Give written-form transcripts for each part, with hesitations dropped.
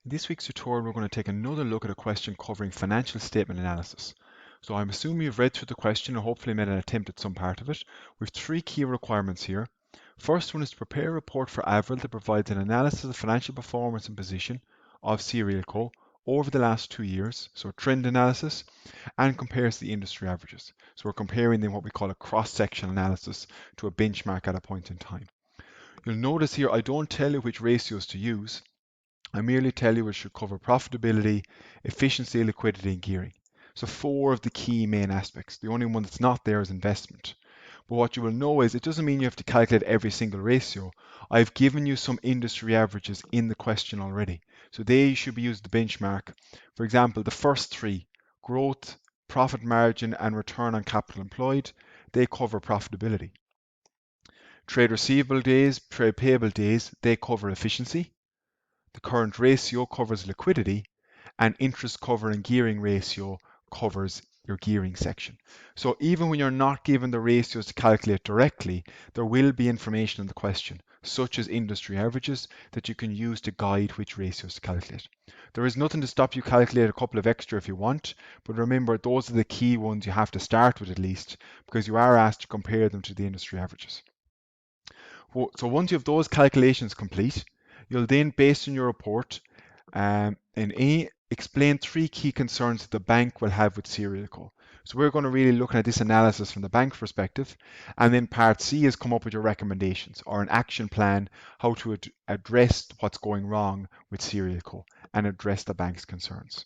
In this week's tutorial, we're going to take another look at a question covering financial statement analysis. So I'm assuming you've read through the question and hopefully made an attempt at some part of it. We have three key requirements here. First one is to prepare a report for Avril that provides an analysis of financial performance and position of Serial Co. over the last 2 years, so a trend analysis, and compares the industry averages. So we're comparing them what we call a cross-sectional analysis to a benchmark at a point in time. You'll notice here I don't tell you which ratios to use. I merely tell you it should cover profitability, efficiency, liquidity, and gearing. So 4 of the key main aspects. The only one that's not there is investment. But what you will know is it doesn't mean you have to calculate every single ratio. I've given you some industry averages in the question already. So they should be used to benchmark. For example, the first 3, growth, profit margin, and return on capital employed, they cover profitability. Trade receivable days, trade payable days, they cover efficiency. The current ratio covers liquidity, and interest cover and gearing ratio covers your gearing section. So even when you're not given the ratios to calculate directly, there will be information in the question, such as industry averages, that you can use to guide which ratios to calculate. There is nothing to stop you calculate a couple of extra if you want, but remember those are the key ones you have to start with at least, because you are asked to compare them to the industry averages. So once you have those calculations complete, you'll then, based on your report, explain 3 key concerns that the bank will have with Serial Co. So we're going to really look at this analysis from the bank's perspective, and then part C is come up with your recommendations or an action plan how to address what's going wrong with Serial Co. and address the bank's concerns.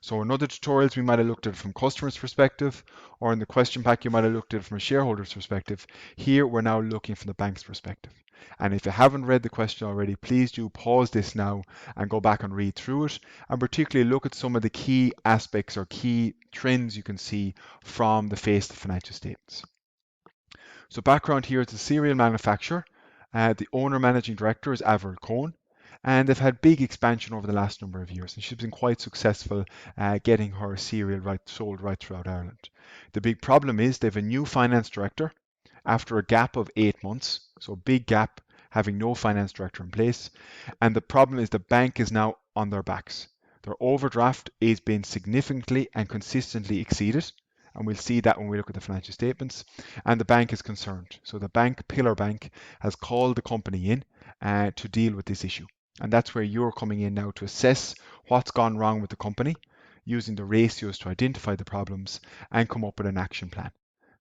So in other tutorials, we might have looked at it from customer's perspective, or in the question pack, you might have looked at it from a shareholder's perspective. Here, we're now looking from the bank's perspective. And if you haven't read the question already, please do pause this now and go back and read through it, and particularly look at some of the key aspects or key trends you can see from the face of the financial statements. So background here is the cereal manufacturer. The owner managing director is Avril Cohen, and they've had big expansion over the last number of years, and she's been quite successful getting her cereal sold right throughout Ireland. The big problem is they have a new finance director after a gap of 8 months, so a big gap having no finance director in place, and the problem is the bank is now on their backs. Their overdraft is being significantly and consistently exceeded, and we'll see that when we look at the financial statements, and the bank is concerned. So the bank, Pillar Bank, has called the company in to deal with this issue. And that's where you're coming in now to assess what's gone wrong with the company, using the ratios to identify the problems and come up with an action plan.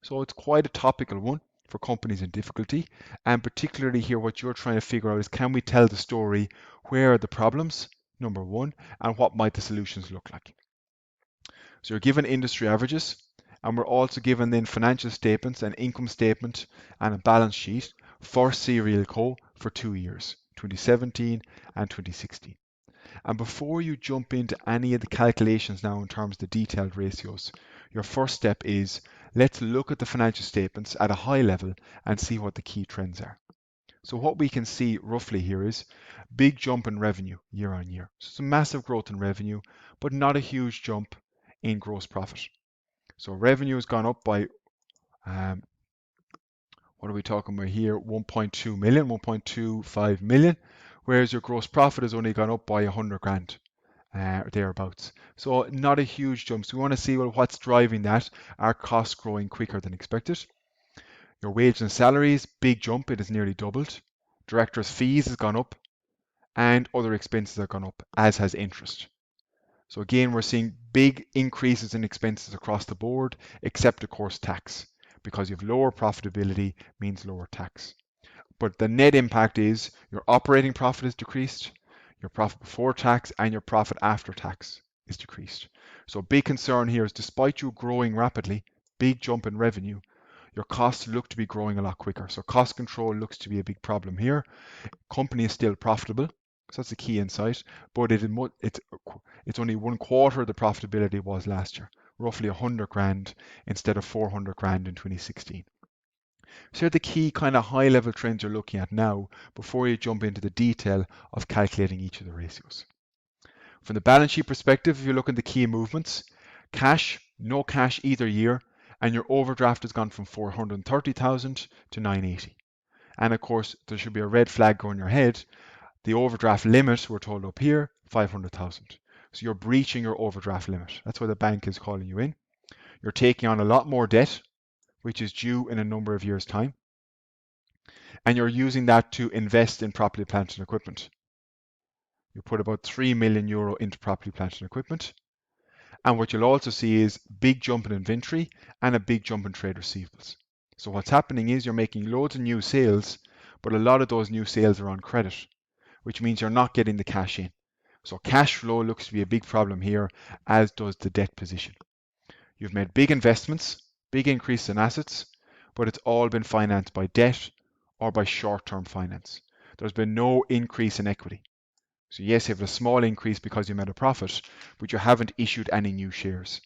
So it's quite a topical one for companies in difficulty, and particularly here what you're trying to figure out is, can we tell the story? Where are the problems, number 1, and what might the solutions look like? So you're given industry averages, and we're also given then financial statements, an income statement and a balance sheet for Serial Co. for 2 years, 2017 and 2016. And before you jump into any of the calculations now in terms of the detailed ratios, your first step is, let's look at the financial statements at a high level and see what the key trends are. So what we can see roughly here is big jump in revenue year on year. So it's a massive growth in revenue, but not a huge jump in gross profit. So revenue has gone up by, what are we talking about here? 1.2 million, 1.25 million, whereas your gross profit has only gone up by 100 grand. Thereabouts. So not a huge jump. So we want to see, well, what's driving that? Are costs growing quicker than expected? Your wages and salaries, big jump, it has nearly doubled. Directors' fees has gone up, and other expenses have gone up, as has interest. So again, we're seeing big increases in expenses across the board, except of course tax, because you have lower profitability means lower tax. But the net impact is your operating profit is decreased, your profit before tax and your profit after tax is decreased. So a big concern here is, despite you growing rapidly, big jump in revenue, your costs look to be growing a lot quicker. So cost control looks to be a big problem here. Company is still profitable, so that's a key insight, but it's only 1/4 of the profitability it was last year, roughly 100 grand instead of 400 grand in 2016. So here are the key kind of high level trends you're looking at now before you jump into the detail of calculating each of the ratios. From the balance sheet perspective, if you look at the key movements, cash, no cash either year, and your overdraft has gone from 430,000 to 980. And of course, there should be a red flag going your head. The overdraft limit, we're told up here, 500,000. So you're breaching your overdraft limit. That's why the bank is calling you in. You're taking on a lot more debt, which is due in a number of years' time. And you're using that to invest in property, plant and equipment. You put about €3 million into property, plant and equipment. And what you'll also see is big jump in inventory and a big jump in trade receivables. So what's happening is you're making loads of new sales, but a lot of those new sales are on credit, which means you're not getting the cash in. So cash flow looks to be a big problem here, as does the debt position. You've made big investments, big increase in assets, but it's all been financed by debt or by short-term finance. There's been no increase in equity. So yes, you have a small increase because you made a profit, but you haven't issued any new shares.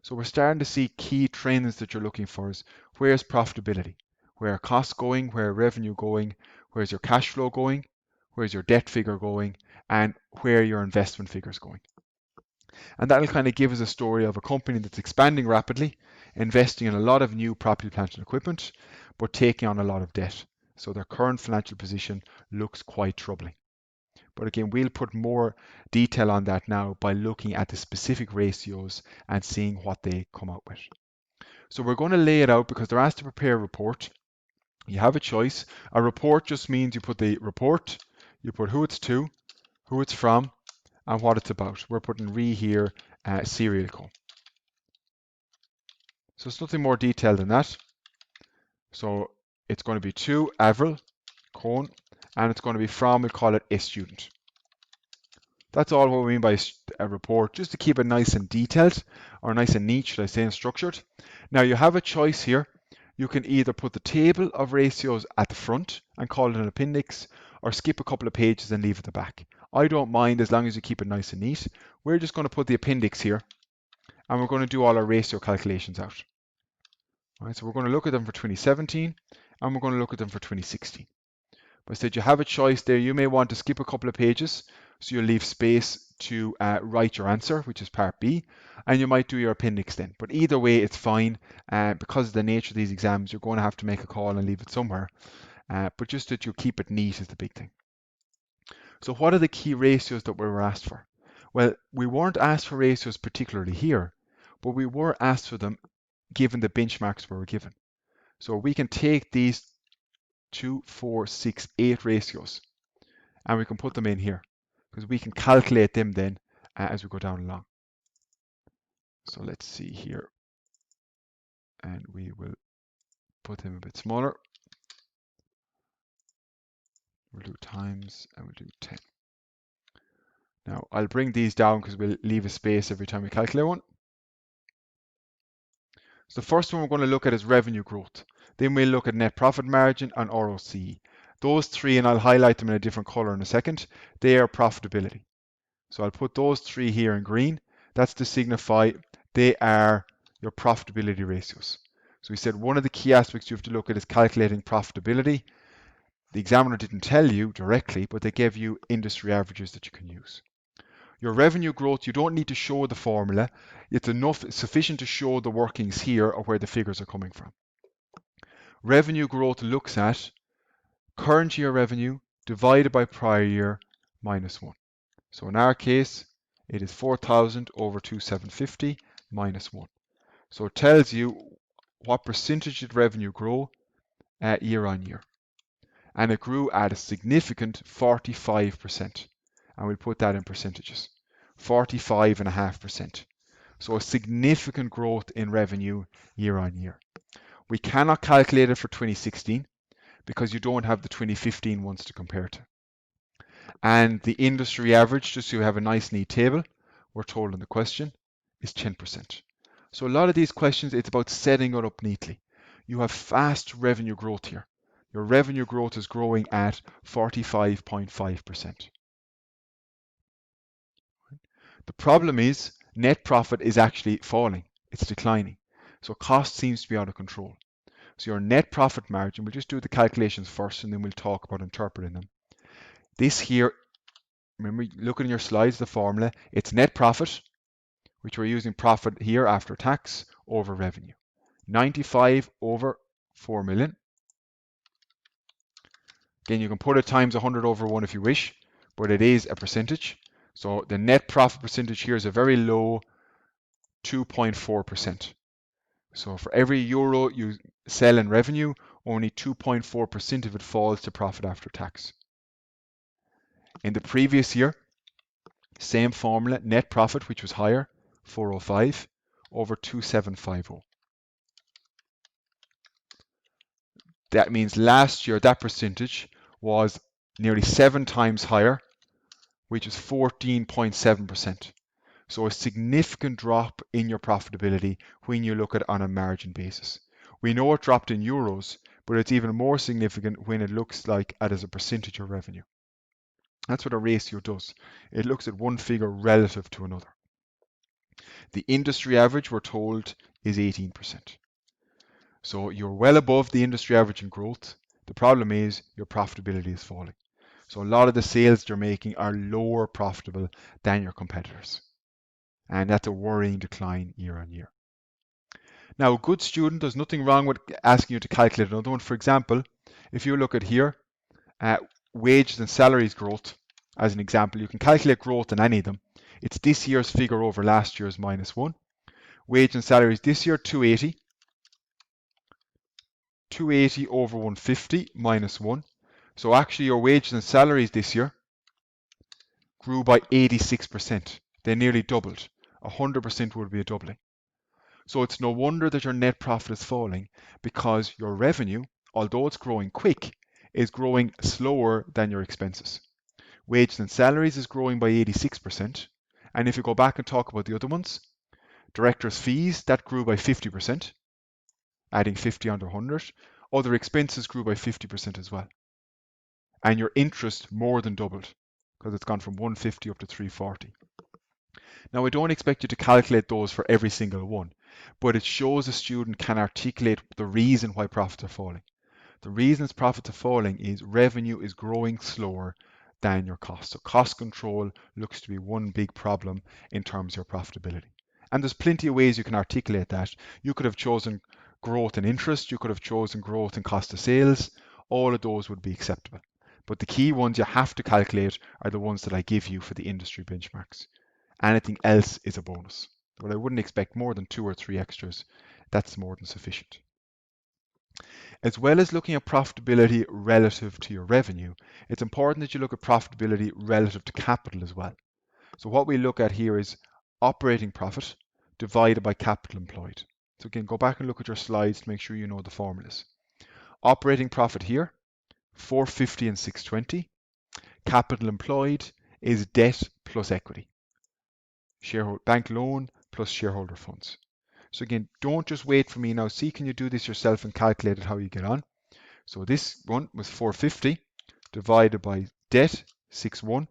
So we're starting to see key trends that you're looking for is where's profitability? Where are costs going? Where are revenue going? Where's your cash flow going? Where's your debt figure going? And where are your investment figures going? And that'll kind of give us a story of a company that's expanding rapidly, investing in a lot of new property, plant and equipment, but taking on a lot of debt. So their current financial position looks quite troubling. But again, we'll put more detail on that now by looking at the specific ratios and seeing what they come out with. So we're going to lay it out because they're asked to prepare a report. You have a choice. A report just means you put the report, you put who it's to, who it's from, and what it's about. We're putting re here, serial co. So it's nothing more detailed than that. So it's going to be to Avril, Cohn, and it's going to be from, we'll call it a student. That's all what we mean by a report, just to keep it nice and detailed, or nice and neat, should I say, and structured. Now you have a choice here. You can either put the table of ratios at the front and call it an appendix, or skip a couple of pages and leave it at the back. I don't mind as long as you keep it nice and neat. We're just going to put the appendix here, and we're going to do all our ratio calculations out. All right, so we're going to look at them for 2017, and we're going to look at them for 2016. But I said you have a choice there. You may want to skip a couple of pages, so you'll leave space to write your answer, which is part B, and you might do your appendix then. But either way, it's fine. Because of the nature of these exams, you're going to have to make a call and leave it somewhere. But just that you keep it neat is the big thing. So what are the key ratios that we were asked for? Well, we weren't asked for ratios particularly here, but we were asked for them given the benchmarks we were given. So we can take these 2, 4, 6, 8 ratios and we can put them in here because we can calculate them then as we go down along. So let's see here, and we will put them a bit smaller. We'll do times and we'll do 10. Now I'll bring these down because we'll leave a space every time we calculate one. So the first one we're going to look at is revenue growth. Then we'll look at net profit margin and ROCE. Those three, and I'll highlight them in a different color in a second, they are profitability. So I'll put those three here in green. That's to signify they are your profitability ratios. So we said one of the key aspects you have to look at is calculating profitability. The examiner didn't tell you directly, but they gave you industry averages that you can use. Your revenue growth, you don't need to show the formula. It's sufficient to show the workings here or where the figures are coming from. Revenue growth looks at current year revenue divided by prior year minus 1. So in our case, it is 4,000 over 2,750 minus 1. So it tells you what percentage did revenue grow year on year. And it grew at a significant 45%. And we'll put that in percentages. 45.5%. So a significant growth in revenue year on year. We cannot calculate it for 2016 because you don't have the 2015 ones to compare to. And the industry average, just so you have a nice neat table, we're told in the question, is 10%. So a lot of these questions, it's about setting it up neatly. You have fast revenue growth here. Your revenue growth is growing at 45.5%. The problem is net profit is actually falling. It's declining. So cost seems to be out of control. So your net profit margin, we'll just do the calculations first and then we'll talk about interpreting them. This here, remember looking at your slides, the formula, it's net profit, which we're using profit here after tax, over revenue. 95 over 4 million. Again, you can put it times 100 over 1 if you wish, but it is a percentage. So the net profit percentage here is a very low 2.4%. So for every euro you sell in revenue, only 2.4% of it falls to profit after tax. In the previous year, same formula, net profit, which was higher, 405 over 2750. That means last year that percentage was nearly 7 times higher, which is 14.7%. So a significant drop in your profitability when you look at it on a margin basis. We know it dropped in euros, but it's even more significant when it looks like it as a percentage of revenue. That's what a ratio does. It looks at one figure relative to another. The industry average, we're told, is 18%. So you're well above the industry average in growth. The problem is your profitability is falling. So a lot of the sales you're making are lower profitable than your competitors. And that's a worrying decline year on year. Now, a good student, there's nothing wrong with asking you to calculate another one. For example, if you look at here, wages and salaries growth, as an example, you can calculate growth in any of them. It's this year's figure over last year's -1. Wage and salaries this year, 280. 280 over 150 -1. So actually your wages and salaries this year grew by 86%. They nearly doubled. 100% would be a doubling. So it's no wonder that your net profit is falling, because your revenue, although it's growing quick, is growing slower than your expenses. Wages and salaries is growing by 86%. And if you go back and talk about the other ones, directors' fees, that grew by 50%, adding 50 under 100. Other expenses grew by 50% as well. And your interest more than doubled, because it's gone from 150 up to 340. Now, I don't expect you to calculate those for every single one, but it shows a student can articulate the reason why profits are falling. The reason profits are falling is revenue is growing slower than your cost. So cost control looks to be one big problem in terms of your profitability. And there's plenty of ways you can articulate that. You could have chosen growth in interest, you could have chosen growth in cost of sales. All of those would be acceptable. But the key ones you have to calculate are the ones that I give you for the industry benchmarks. Anything else is a bonus. But I wouldn't expect more than 2 or 3 extras. That's more than sufficient. As well as looking at profitability relative to your revenue, it's important that you look at profitability relative to capital as well. So what we look at here is operating profit divided by capital employed. So again, go back and look at your slides to make sure you know the formulas. Operating profit here, 450 and 620. Capital employed is debt plus equity. Bank loan plus shareholder funds. So again, don't just wait for me now. See, can you do this yourself and calculate it how you get on? So this one was 450 divided by debt, 41,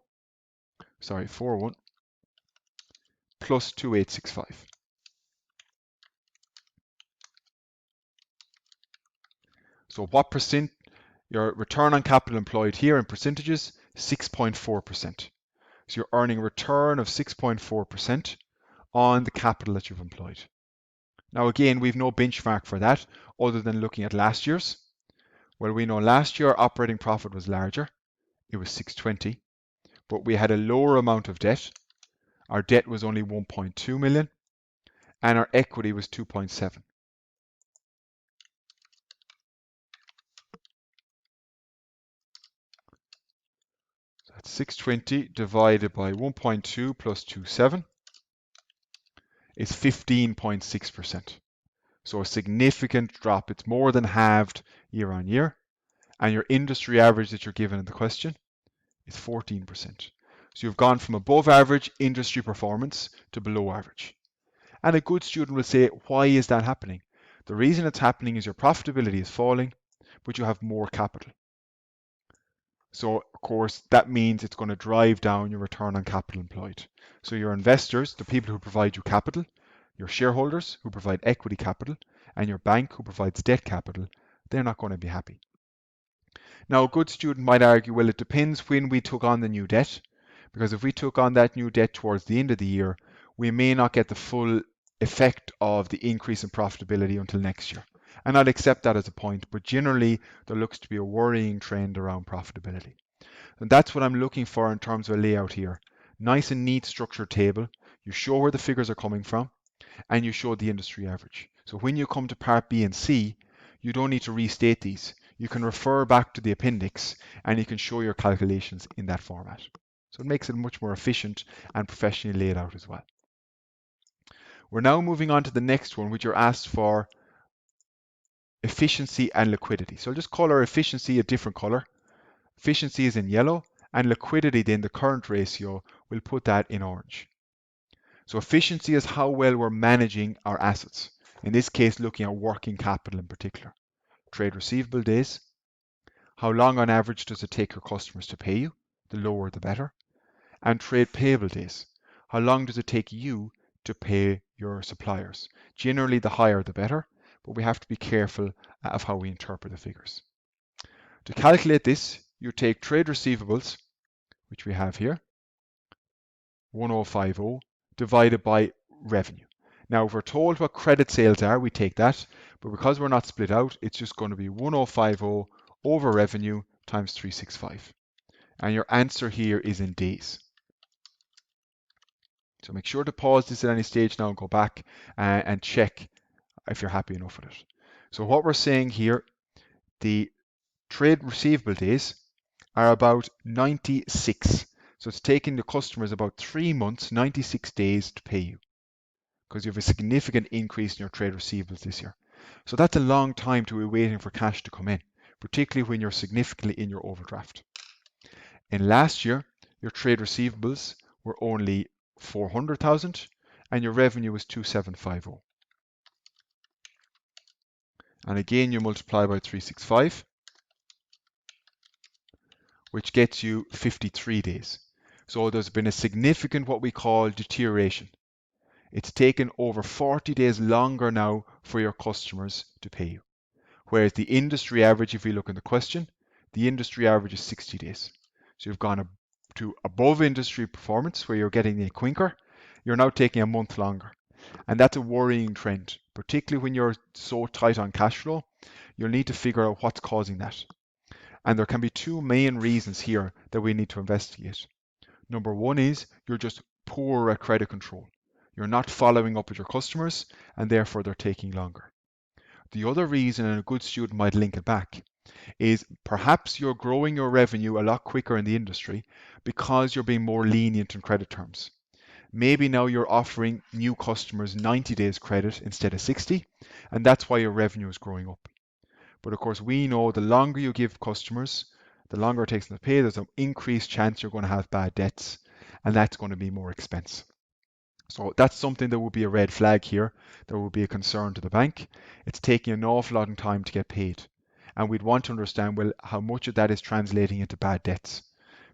plus 2865. So what percent, your return on capital employed here in percentages, 6.4%. So you're earning a return of 6.4% on the capital that you've employed. Now again, we've no benchmark for that other than looking at last year's. Well, we know last year our operating profit was larger. It was 620, but we had a lower amount of debt. Our debt was only 1.2 million and our equity was 2.7. That's 620 divided by 1.2 plus 2.7 is 15.6%. So a significant drop. It's more than halved year on year. And your industry average that you're given in the question is 14%. So you've gone from above average industry performance to below average. And a good student will say, why is that happening? The reason it's happening is your profitability is falling, but you have more capital. So of course, that means it's going to drive down your return on capital employed. So your investors, the people who provide you capital, your shareholders who provide equity capital, and your bank who provides debt capital, they're not going to be happy. Now, a good student might argue, well, it depends when we took on the new debt, because if we took on that new debt towards the end of the year, we may not get the full effect of the increase in profitability until next year. And I'll accept that as a point, but generally there looks to be a worrying trend around profitability. And that's what I'm looking for in terms of a layout here. Nice and neat structured table. You show where the figures are coming from and you show the industry average. So when you come to part B and C, you don't need to restate these. You can refer back to the appendix and you can show your calculations in that format. So it makes it much more efficient and professionally laid out as well. We're now moving on to the next one, which you're asked for efficiency and liquidity. So I'll just call our efficiency a different color. Efficiency is in yellow, and liquidity, then the current ratio, we'll put that in orange. So efficiency is how well we're managing our assets. In this case, looking at working capital in particular. Trade receivable days. How long on average does it take your customers to pay you? The lower the better. And trade payable days. How long does it take you to pay your suppliers? Generally, the higher the better, but we have to be careful of how we interpret the figures. To calculate this, you take trade receivables, which we have here, 1050, divided by revenue. Now, if we're told what credit sales are, we take that, but because we're not split out, it's just going to be 1050 over revenue times 365. And your answer here is in days. So make sure to pause this at any stage now and go back and check if you're happy enough with it. So what we're saying here, the trade receivable days are about 96. So it's taking the customers about 3 months, 96 days to pay you because you have a significant increase in your trade receivables this year. So that's a long time to be waiting for cash to come in, particularly when you're significantly in your overdraft. In last year, your trade receivables were only 400,000 and your revenue was 2750. And again, you multiply by 365, which gets you 53 days. So there's been a significant what we call deterioration. It's taken over 40 days longer now for your customers to pay you. Whereas the industry average, if we look in the question, the industry average is 60 days. So you've gone to above industry performance where you're getting it quicker. You're now taking a month longer. And that's a worrying trend, particularly when you're so tight on cash flow. You'll need to figure out what's causing that. And there can be two main reasons here that we need to investigate. Number one is you're just poor at credit control. You're not following up with your customers and therefore they're taking longer. The other reason, and a good student might link it back, is perhaps you're growing your revenue a lot quicker in the industry because you're being more lenient in credit terms. Maybe now you're offering new customers 90 days credit instead of 60, and that's why your revenue is growing up. But of course, we know the longer you give customers, the longer it takes them to pay, there's an increased chance you're going to have bad debts, and that's going to be more expense. So that's something that would be a red flag here. There would be a concern to the bank. It's taking an awful lot of time to get paid. And we'd want to understand, well, how much of that is translating into bad debts.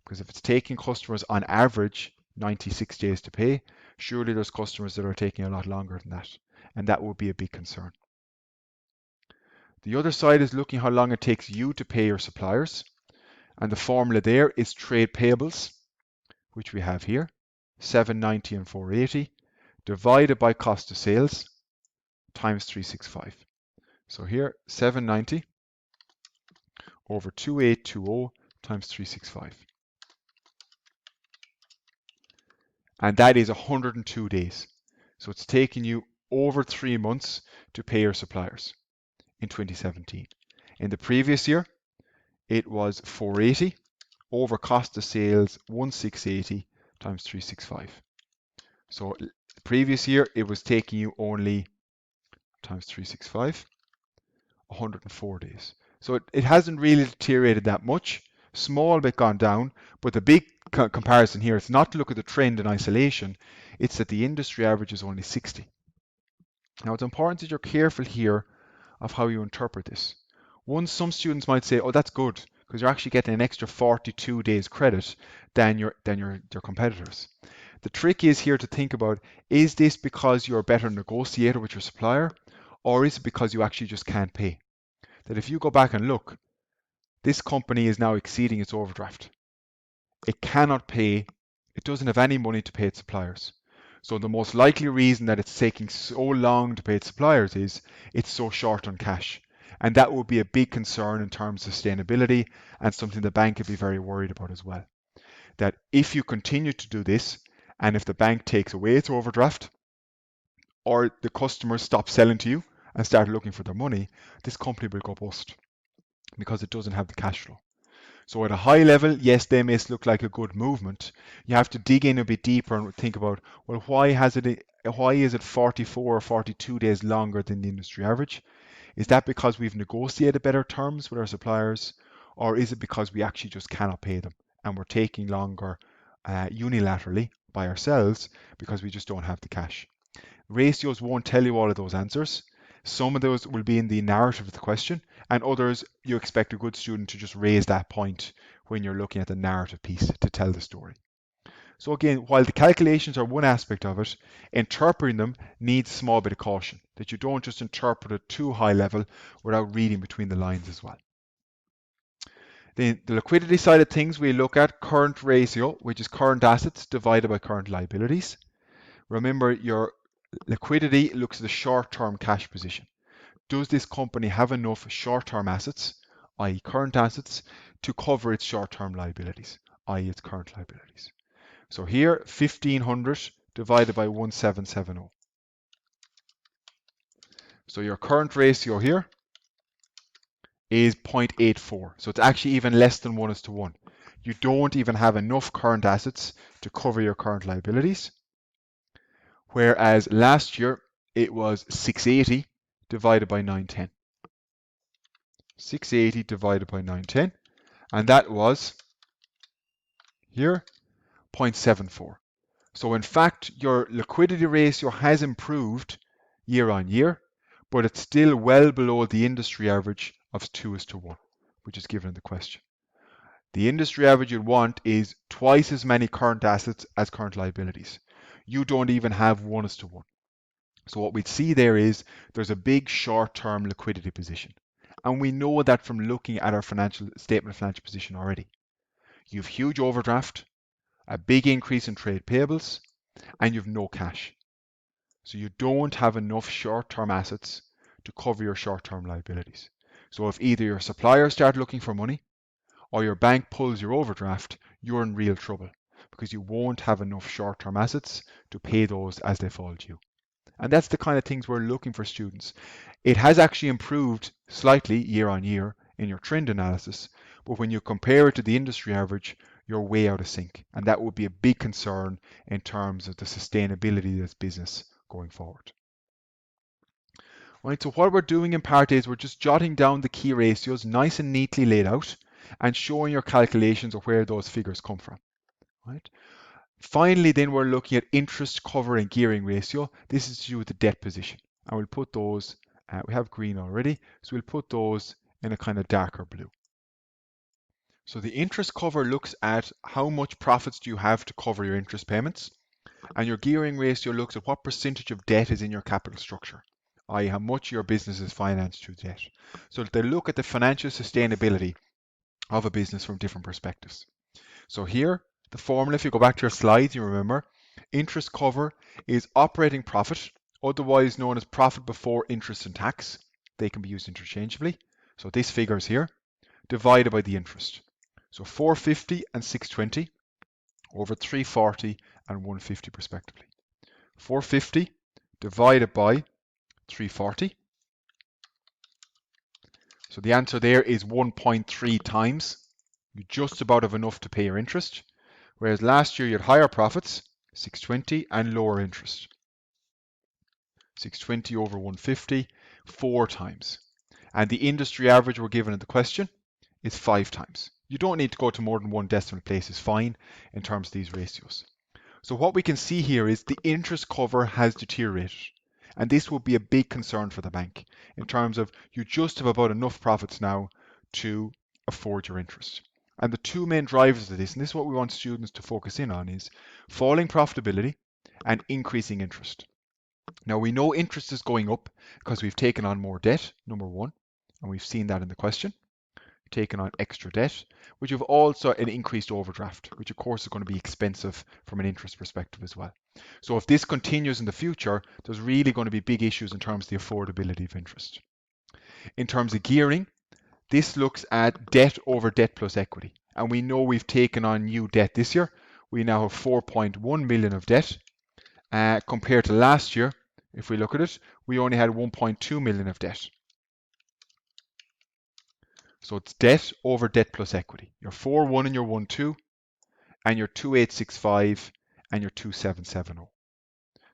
Because if it's taking customers on average 96 days to pay, surely there's customers that are taking a lot longer than that. And that would be a big concern. The other side is looking how long it takes you to pay your suppliers. And the formula there is trade payables, which we have here, 790 and 480, divided by cost of sales times 365. So here, 790 over 2820 times 365. And that is 102 days. So it's taking you over 3 months to pay your suppliers in 2017. In the previous year, it was 480 over cost of sales 1680 times 365. So the previous year, it was taking you only times 365, 104 days. So it hasn't really deteriorated that much. Small bit gone down, but the big comparison here is not to look at the trend in isolation, it's that the industry average is only 60. Now it's important that you're careful here of how you interpret this. Some students might say, oh, that's good, because you're actually getting an extra 42 days credit than your competitors. The trick is here to think about, is this because you're a better negotiator with your supplier, or is it because you actually just can't pay? That if you go back and look, this company is now exceeding its overdraft. It cannot pay, it doesn't have any money to pay its suppliers. So the most likely reason that it's taking so long to pay its suppliers is it's so short on cash. And that would be a big concern in terms of sustainability and something the bank could be very worried about as well. that if you continue to do this, and if the bank takes away its overdraft, or the customers stop selling to you and start looking for their money, this company will go bust because it doesn't have the cash flow. So at a high level, yes, they may look like a good movement. You have to dig in a bit deeper and think about, well, why is it 44 or 42 days longer than the industry average? Is that because we've negotiated better terms with our suppliers, or is it because we actually just cannot pay them and we're taking longer unilaterally by ourselves because we just don't have the cash? Ratios won't tell you all of those answers. Some of those will be in the narrative of the question, and others you expect a good student to just raise that point when you're looking at the narrative piece to tell the story. So again, while the calculations are one aspect of it, interpreting them needs a small bit of caution, that you don't just interpret it too high level without reading between the lines as well. Then the liquidity side of things, we look at current ratio, which is current assets divided by current liabilities. Remember, your liquidity looks at the short-term cash position. Does this company have enough short-term assets, i.e. current assets, to cover its short-term liabilities, i.e. its current liabilities? So here, 1500 divided by 1770. So your current ratio here is 0.84. So it's actually even less than 1:1. You don't even have enough current assets to cover your current liabilities. Whereas last year it was 680 divided by 910. 680 divided by 910. And that was here 0.74. So in fact, your liquidity ratio has improved year on year, but it's still well below the industry average of 2:1, which is given in the question. The industry average you'd want is twice as many current assets as current liabilities. You don't even have 1:1. So what we'd see there is there's a big short-term liquidity position. And we know that from looking at our financial statement of financial position already. You have huge overdraft, a big increase in trade payables, and you have no cash. So you don't have enough short-term assets to cover your short-term liabilities. So if either your suppliers start looking for money or your bank pulls your overdraft, you're in real trouble because you won't have enough short-term assets to pay those as they fall due. And that's the kind of things we're looking for students. It has actually improved slightly year on year in your trend analysis, but when you compare it to the industry average, you're way out of sync. And that would be a big concern in terms of the sustainability of this business going forward. Right, so what we're doing in part A is we're just jotting down the key ratios nice and neatly laid out and showing your calculations of where those figures come from. Right? Finally, then we're looking at interest cover and gearing ratio. This is to do with the debt position. And we'll put those, we have green already, so we'll put those in a kind of darker blue. So the interest cover looks at how much profits do you have to cover your interest payments. And your gearing ratio looks at what percentage of debt is in your capital structure, i.e. how much your business is financed through debt. So they look at the financial sustainability of a business from different perspectives. So here, the formula, if you go back to your slides, you remember, interest cover is operating profit, otherwise known as profit before interest and tax. They can be used interchangeably. So this figure is here, divided by the interest. So 450 and 620 over 340 and 150 respectively. 450 divided by 340. So the answer there is 1.3 times. You just about have enough to pay your interest. Whereas last year you had higher profits, 620, and lower interest. 620 over 150, 4 times. And the industry average we're given in the question is 5 times. You don't need to go to more than one decimal place, is fine in terms of these ratios. So what we can see here is the interest cover has deteriorated. And this will be a big concern for the bank in terms of you just have about enough profits now to afford your interest. And the two main drivers of this, and this is what we want students to focus in on, is falling profitability and increasing interest. Now we know interest is going up because we've taken on more debt, number one, and we've seen that in the question. Taken on extra debt, which have also an increased overdraft, which of course is going to be expensive from an interest perspective as well. So if this continues in the future, there's really going to be big issues in terms of the affordability of interest. In terms of gearing, this looks at debt over debt plus equity. and we know we've taken on new debt this year. We now have 4.1 million of debt compared to last year. If we look at it, we only had 1.2 million of debt. So it's debt over debt plus equity. Your 4.1 and your 1.2 and your 2.865 and your 2.770.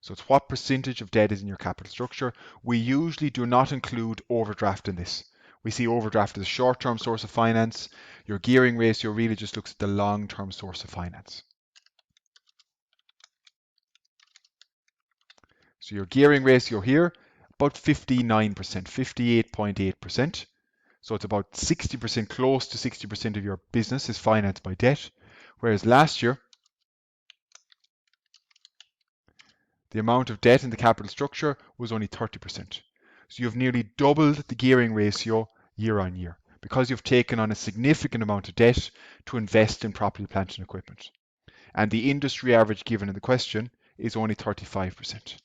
So it's what percentage of debt is in your capital structure. We usually do not include overdraft in this. We see overdraft as a short-term source of finance. Your gearing ratio really just looks at the long-term source of finance. So your gearing ratio here, about 59%, 58.8%. So it's about 60%, close to 60% of your business is financed by debt. Whereas last year, the amount of debt in the capital structure was only 30%. So you've nearly doubled the gearing ratio year on year because you've taken on a significant amount of debt to invest in property, plant and equipment. And the industry average given in the question is only 35%.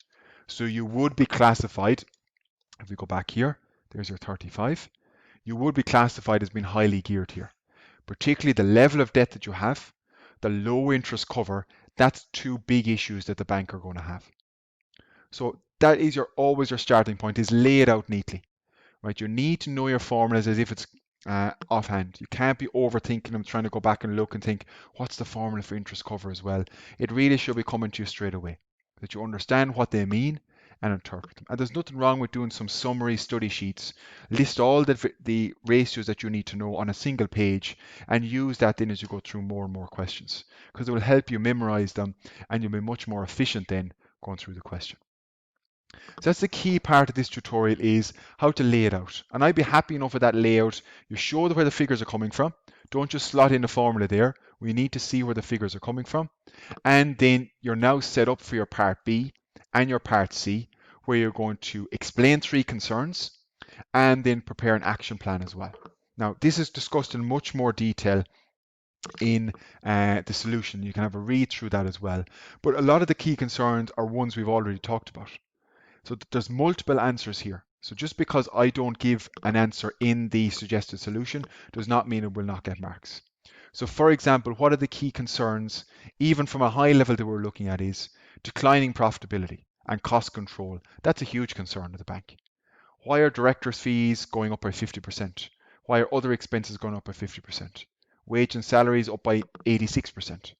So you would be classified, if we go back here, there's your 35, you would be classified as being highly geared here. Particularly the level of debt that you have, the low interest cover, that's two big issues that the bank are going to have. So that is always your starting point, is lay it out neatly, right? You need to know your formulas as if it's offhand. You can't be overthinking them, trying to go back and look and think, what's the formula for interest cover as well? It really should be coming to you straight away, that you understand what they mean and interpret them. And there's nothing wrong with doing some summary study sheets, list all the ratios that you need to know on a single page and use that then as you go through more and more questions, because it will help you memorize them and you'll be much more efficient then going through the question. So that's the key part of this tutorial, is how to lay it out. And I'd be happy enough with that layout. You show where the figures are coming from. Don't just slot in the formula there. We need to see where the figures are coming from. And then you're now set up for your part B and your part C, where you're going to explain 3 concerns and then prepare an action plan as well. Now, this is discussed in much more detail in the solution. You can have a read through that as well. But a lot of the key concerns are ones we've already talked about. So there's multiple answers here. So just because I don't give an answer in the suggested solution does not mean it will not get marks. So for example, what are the key concerns, even from a high level that we're looking at, is declining profitability and cost control. That's a huge concern of the bank. Why are directors' fees going up by 50%? Why are other expenses going up by 50%? Wage and salaries up by 86%.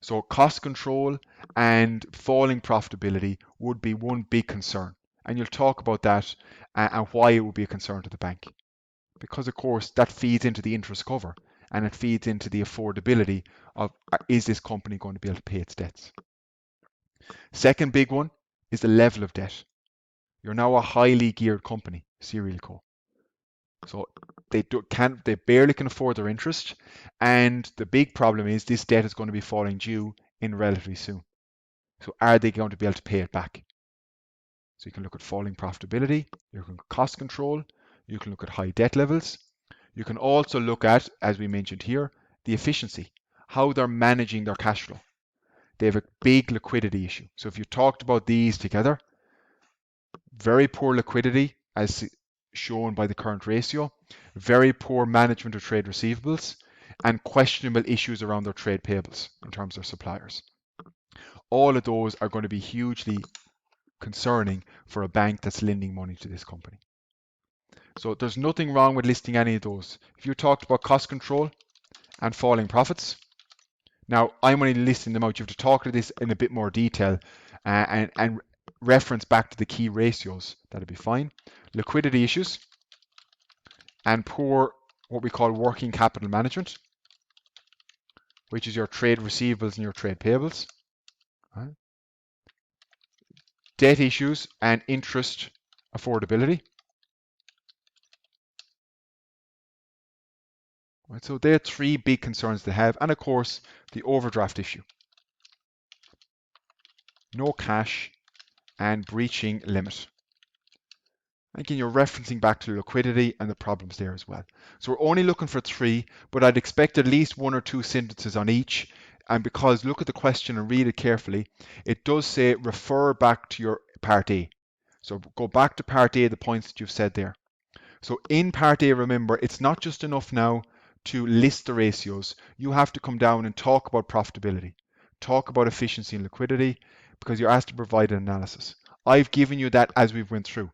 So cost control and falling profitability would be one big concern. And you'll talk about that and why it would be a concern to the bank. Because of course that feeds into the interest cover and it feeds into the affordability of, is this company going to be able to pay its debts? Second big one is the level of debt. You're now a highly geared company, Serial Co. So they barely can afford their interest, and the big problem is this debt is going to be falling due in relatively soon. So are they going to be able to pay it back? So you can look at falling profitability, you can cost control, you can look at high debt levels. You can also look at, as we mentioned here, the efficiency, how they're managing their cash flow. They have a big liquidity issue. So if you talked about these together, very poor liquidity as shown by the current ratio, very poor management of trade receivables, and questionable issues around their trade payables in terms of suppliers. All of those are going to be hugely concerning for a bank that's lending money to this company. So there's nothing wrong with listing any of those. If you talked about cost control and falling profits, now I'm only listing them out. You have to talk to this in a bit more detail and reference back to the key ratios. That'll be fine. Liquidity issues and poor, what we call working capital management, which is your trade receivables and your trade payables. Right. Debt issues and interest affordability. Right, so there are 3 big concerns they have, and of course the overdraft issue. No cash and breaching limit. Again, you're referencing back to liquidity and the problems there as well. So we're only looking for 3, but I'd expect at least 1 or 2 sentences on each. And because look at the question and read it carefully, it does say refer back to your part A. So go back to part A, the points that you've said there. So in part A, remember, it's not just enough now to list the ratios, you have to come down and talk about profitability, talk about efficiency and liquidity, because you're asked to provide an analysis. I've given you that as we've went through.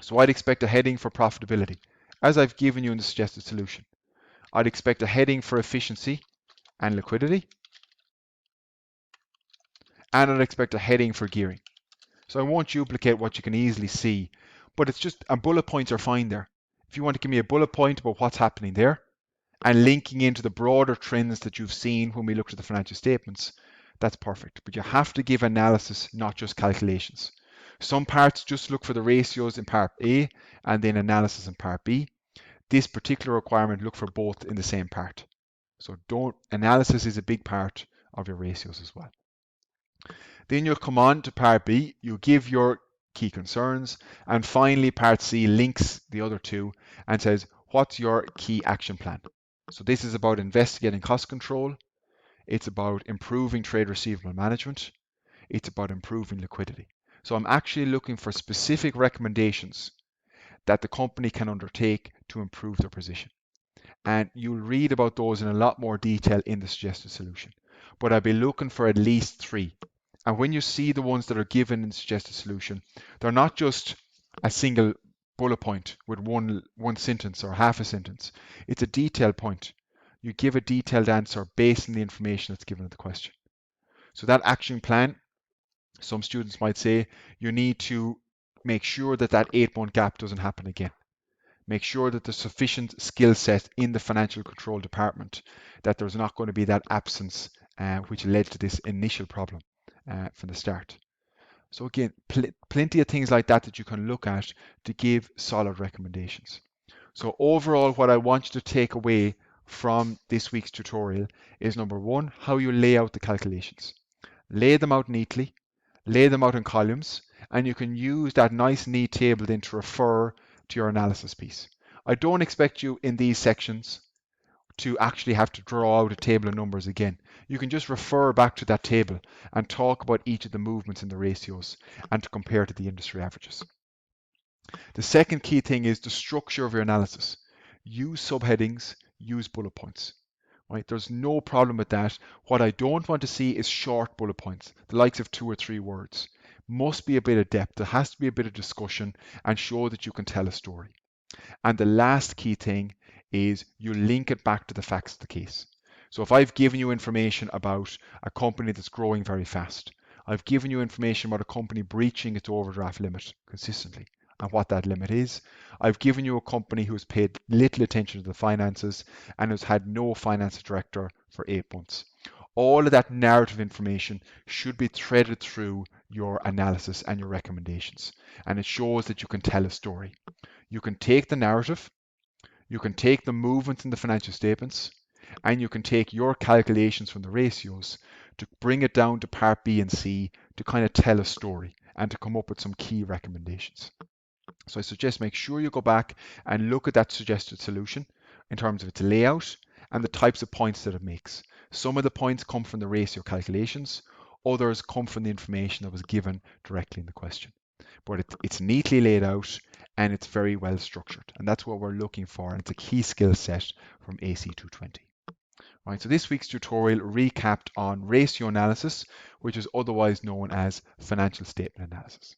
So I'd expect a heading for profitability, as I've given you in the suggested solution. I'd expect a heading for efficiency and liquidity, and I'd expect a heading for gearing. So I won't duplicate what you can easily see, but it's just, and bullet points are fine there. If you want to give me a bullet point about what's happening there, and linking into the broader trends that you've seen when we looked at the financial statements, that's perfect. But you have to give analysis, not just calculations. Some parts just look for the ratios in part A and then analysis in part B. This particular requirement look for both in the same part. So analysis is a big part of your ratios as well. Then you'll come on to part B, you give your key concerns, and finally part C links the other two and says, what's your key action plan? So this is about investigating cost control, it's about improving trade receivable management, it's about improving liquidity. So I'm actually looking for specific recommendations that the company can undertake to improve their position. And you'll read about those in a lot more detail in the suggested solution. But I'll be looking for at least 3. And when you see the ones that are given in the suggested solution, they're not just a single bullet point with one sentence or half a sentence. It's a detailed point. You give a detailed answer based on the information that's given in the question. So that action plan, some students might say, you need to make sure that 8-month gap doesn't happen again. Make sure that there's sufficient skill set in the financial control department, that there's not going to be that absence which led to this initial problem from the start. So again, plenty of things like that you can look at to give solid recommendations. So overall, what I want you to take away from this week's tutorial is, number 1, how you lay out the calculations. Lay them out neatly, lay them out in columns, and you can use that nice neat table then to refer to your analysis piece. I don't expect you in these sections to actually have to draw out a table of numbers again. You can just refer back to that table and talk about each of the movements in the ratios and to compare to the industry averages. The second key thing is the structure of your analysis. Use subheadings, use bullet points. Right? There's no problem with that. What I don't want to see is short bullet points, the likes of 2 or 3 words. Must be a bit of depth. There has to be a bit of discussion and show that you can tell a story. And the last key thing is you link it back to the facts of the case. So if I've given you information about a company that's growing very fast, I've given you information about a company breaching its overdraft limit consistently and what that limit is. I've given you a company who's paid little attention to the finances and has had no finance director for 8 months. All of that narrative information should be threaded through your analysis and your recommendations. And it shows that you can tell a story. You can take the narrative, you can take the movements in the financial statements, and you can take your calculations from the ratios to bring it down to part B and C to kind of tell a story and to come up with some key recommendations. So I suggest make sure you go back and look at that suggested solution in terms of its layout and the types of points that it makes. Some of the points come from the ratio calculations, others come from the information that was given directly in the question. But it's neatly laid out and it's very well structured. And that's what we're looking for. And it's a key skill set from AC 220. Right, so this week's tutorial recapped on ratio analysis, which is otherwise known as financial statement analysis.